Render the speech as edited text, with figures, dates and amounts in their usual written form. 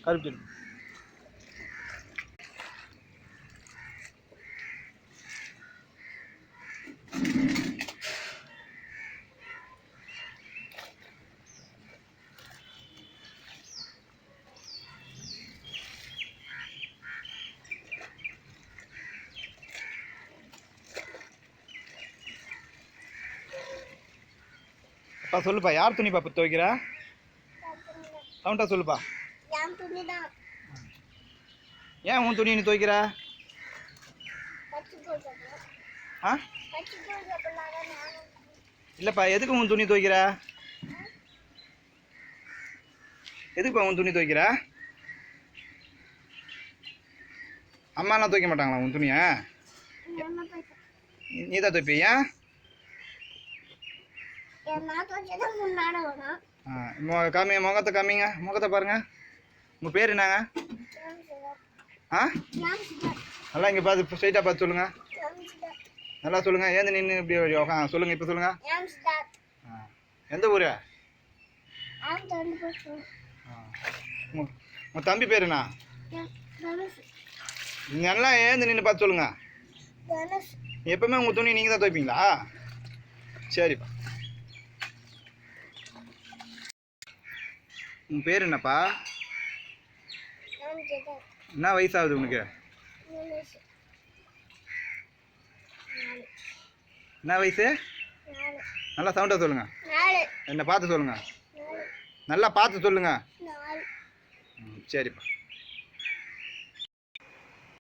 கருப்பு அப்பா சொல்லுப்பா, யார் துணி பாப்பா துவைக்கிறா? சவுண்டா சொல்லுப்பா. ஏன் உன் துணி நீ துவைக்கிற? ஆ இல்லைப்பா, எதுக்கு உன் துணி துவைக்கிற? எதுக்குப்பா உன் துணி துவைக்கிற? அம்மாலாம் துவைக்க மாட்டாங்களா உன் துணியை? நீ தான் துவைப்பியா? காமிங்க, முகத்தை காமிங்க, முகத்தை பாருங்க. உங்கள் பேர் என்னங்க? ஆ நல்லா இங்கே பார்த்து ஸ்ட்ரைட்டாக பார்த்து சொல்லுங்கள். நல்லா சொல்லுங்கள். ஏந்து நின்று இப்படி சொல்லுங்கள். இப்போ சொல்லுங்கள். எந்த ஊர்? உங்கள் தம்பி பேர் என்ன? நல்லா ஏந்து நின்று பார்த்து சொல்லுங்கள். எப்பவுமே உங்கள் துணி நீங்கள் தான் துவைப்பீங்களா? சரிப்பா. உன் பேர் என்னப்பா? என்ன வயசாகுது உனக்கு? என்ன வயசு? நல்லா சவுண்டாக சொல்லுங்க. என்ன பார்த்து சொல்லுங்க. நல்லா பார்த்து சொல்லுங்க. சரிப்பா.